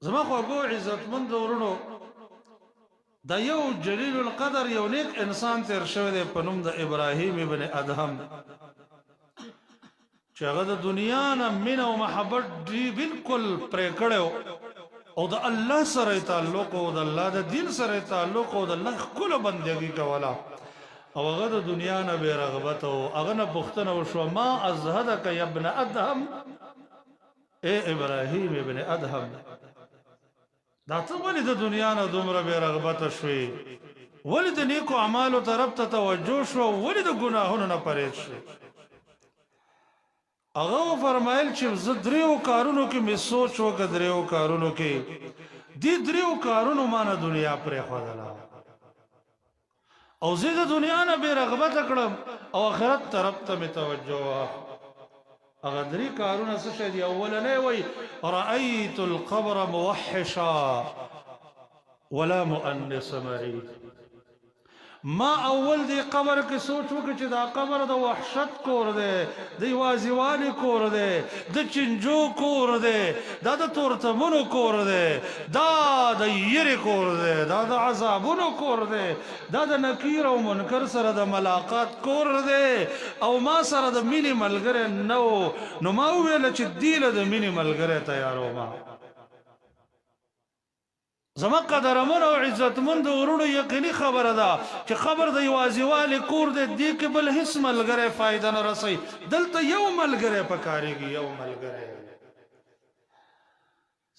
زما خواږو عزتمند ورونو دا یو جلیل القدر یو نیک انسان تیر شوی دی په نوم د ابراهیم ابن ادهم چې هغه د دنیا نه مینه او محبت دی بالکل پرې کړی او د الله سره تعلق او د الله د دین سره تعلق او د الله ښکلو بندګي کوله او هغه د دنیا نه بې رغبت او هغه نه پوښتنه وشوه ما ازهدک یا ابن ادهم اے ابراهیم ابن ادهم دا ته ولې د دنیا نه دومره بې رغبته شوې ولې د نیکو اعمالو طرف ته توجه شوه ولې د ګناهونو نه پرهېز شوې هغه وفرمایل چې زه دریو کارونو کې مې سوچ وکړه دریو کارونو کې دې دریو کارونو ما نه دنیا پرېښودله او زه د دنیا نه بې رغبته کړم او آخرت طرف ته مې توجه وه هغه درې کارونه څه شی دي اولنی وایي رأیت القبر موحشا ولا مؤنس مرید ما اول دی قبر کې سوچ وکړ چې دا قبر د وحشت کور دی د یوازیوالي کور دی د چنجو کور دی دا د تورتمونو کور دی دا د یرې کور دی دا د عذابونو کور دی دا د نکیر او منکر سره د ملاقات کور دی او ما سره د مینې ملګری نه و نو ما وویله چې دې له د مینې ملګری تیارومه زما قدرمن او عزتمند ورونو یقیني خبره ده چې خبر د یوازیوالي کور دی دې کې بل هیڅ ملګری فایده نه رسوي دلته یو ملګری پکارېږي یو ملګری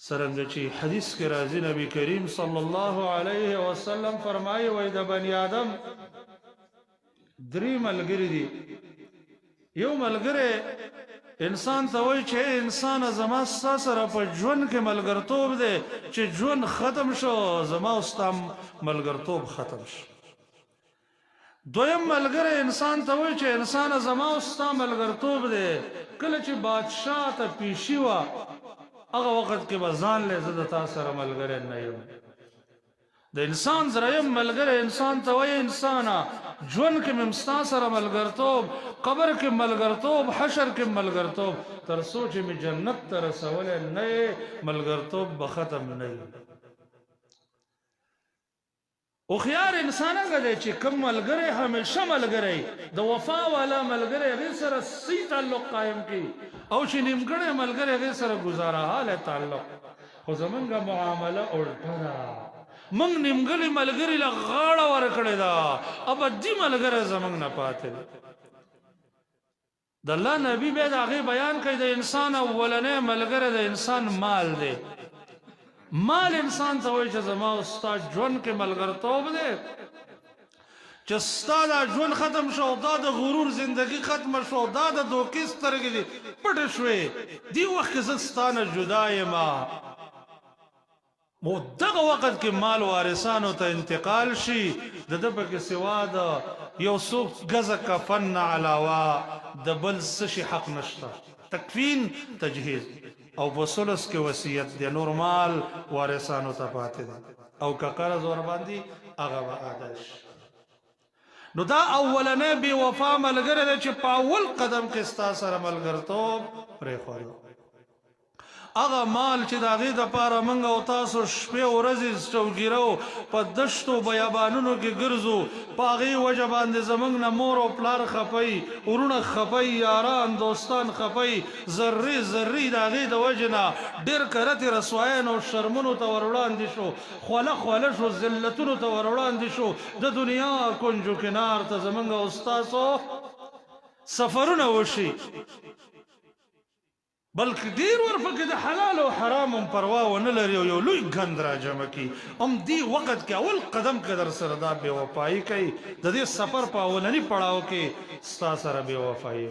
څرنګه چې حدیث کې راځي نبی کریم صلی الله علیه وسلم فرمایي وایي د بني آدم درې ملګري دي یو ملګری انسان ته وایي چې انسان زما ستا سره په ژوند کې ملګرتوب دی چې ژوند ختم شو زما او ستا ملګرتوب ختم شو دویم ملګری انسان ته وایي چې انسان زما او ستا ملګرتوب دی کله چې بادشاه ته پیشي وه هغه وخت کې به ځان لی زه د تا سره ملګری نه یم د انسان دریم ملګری انسان ته وایي انسانه ژوند کې مې ستا سره ملګرتوب قبر کې ملګرتوب حشر کې ملګرتوب تر څو چې مې جنت ته رسولی نه یې ملګرتوب به ختم نه وي هوښیار انسان هغه دی چې کوم ملګری همیشه ملګری د وفا والا ملګری هغې سره صحیح تعلق قایم کړي او چې نیمګړی ملګری هغې سره ګزاره حاله تعلق خو زمونږ معامله الټه ده موږ نیمګړي ملګري له غاړه ورکړې ده ابدي ملګری زموږ نه پاتې دی د الله نبي بیا د هغې بیان کوي د انسان اولنی ملګری د انسان مال دی مال انسان ته وایي چې زما او ستا ژوند کې ملګرتوب دی چې ستا دا ژوند ختم شو دا د غرور زندگی ختمه شو دا د دوکې سترګې دي پټې شوې دې وخت کې زه ستا نه جدا یم مو دغه وخت کې مال وارثانو ته انتقال شي د ده پکې سوا د یو څو ګزه کفن نه علاوه د بل څه شي حق نشته تکفین تجهیز او په ثلث کې وصیت دی نور مال وارثانو ته پاتې دی او که قرض ورباندې هغه به ادا شي نو دا اولنی بې وفا ملګری دی چې په اول قدم کې ستا سره ملګرتوب پرېښودی هغه مال چې د هغې دپاره موږ او تاسو شپې ورځې چوګیرو په دشتو بیابانونو کې ګرځو په هغې وجه باندې زموږ نه مور او پلار خفئ ورونه خفئ یاران دوستان خفئ ذرې ذرې د هغې د وجې نه ډېر کرتې رسوایانو او شرمونو ته ور وړاندې شو خوله خوله شو ذلتونو ته ور وړاندې شو د دنیا کنجو کنار ته زموږ او ستاسو سفرونه وشي بلکې ډېر ورپکې د حلال او حرام هم پروا ونه لري او یو لوی ګند راجمع کړي هم دې وخت کې اول قدم کې در سره دا بې وفایي کوي د دې سفر په اولني پړاو کې ستا سره بې وفایي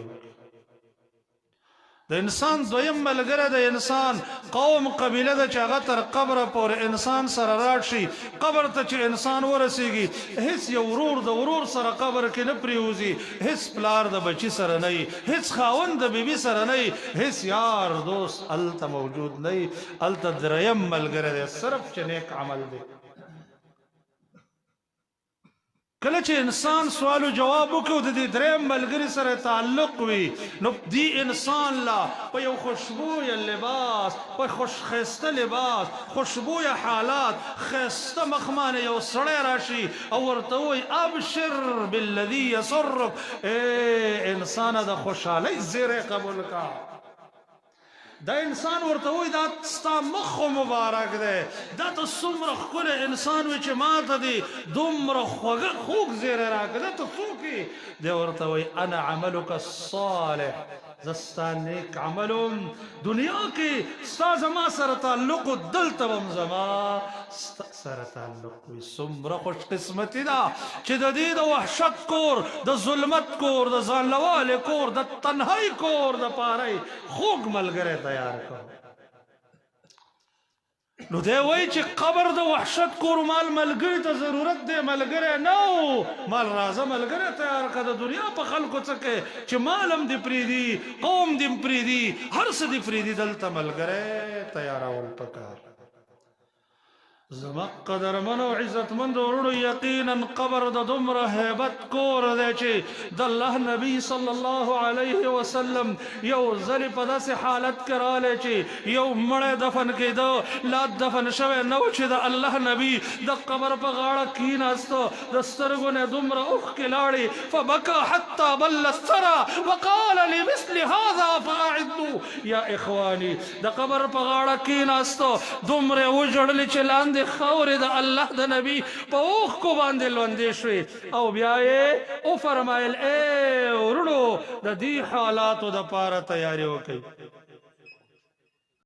د انسان دویم ملګری د انسان قوم قبیله ده چې هغه تر قبره پورې انسان سره راټ شي قبر ته چې انسان ورسیږي هیڅ یو ورور د ورور سره قبر کې نه پریوځي هیڅ پلار د بچي سره نه وي هیڅ خاوند د بیبي سره نه وي هیڅ یار دوست هلته موجود نه وي هلته دریم ملګری دی صرف چې نیک عمل دی کله چې انسان سوال او جواب وکړو د دې دریم ملګري سره تعلق وي نو دی انسان لا په یو خوشبویه لباس په خوشخسته لباس خوشبویه حالات خسته مخمانه یو سړی راشي او ورته وایي ابشر بالذي يسرك انسان د خوشحالۍ زیری قبول کا دا انسان ورته وایي دا ستا مخ مبارک دی دا ته څومره ښکلی انسان وي چې ما ته دې دومره خوږ زیری راکړه دا ته څوک یې دی ورته وایي انا عملک الصالح زه ستا نیک عملم دنیا کې ستا زما سره تعلق و دلته به هم زما ستا سره تعلق وي څومره خوش قسمتي ده چې د دې د وحشت کور د ظلمت کور د ځانلوالې کور د تنهۍ کور د پاره خوږ ملګری تیار کړو نو دی وایي چې قبر د وحشت کور مال ملګري ته ضرورت دی ملګری نه و مال راځه ملګری تیار کړه د دنیا په خلکو څه کې چې مال هم دې پرېږدي قوم دې هم پرېږدي هر څه دې پرېږدي دلته ملګری تیارول پکار زما قدرمنو عزتمند ورونو یقینا قبر د دومره هیبت کور دی چې د الله نبی صلی الله علیه وسلم یو ځلې په داسې حالت کې راغلی چې یو مړی دفن کېده لا دفن شوی نه و چې د الله نبی د قبر په غاړه کېناسته د سترګو نه دومره اوښکې لاړې فبکا حتی بل الثرى وقال لمثل هذا فاعدوا یا اخواني د قبر په غاړه کېناسته دومره وژړلې چې لاندې خاورې د الله د نبی په اوښکو باندې لوندې شوې او بیا یې وفرمایل ای ورونو د دې حالاتو دپاره تیاري وکړئ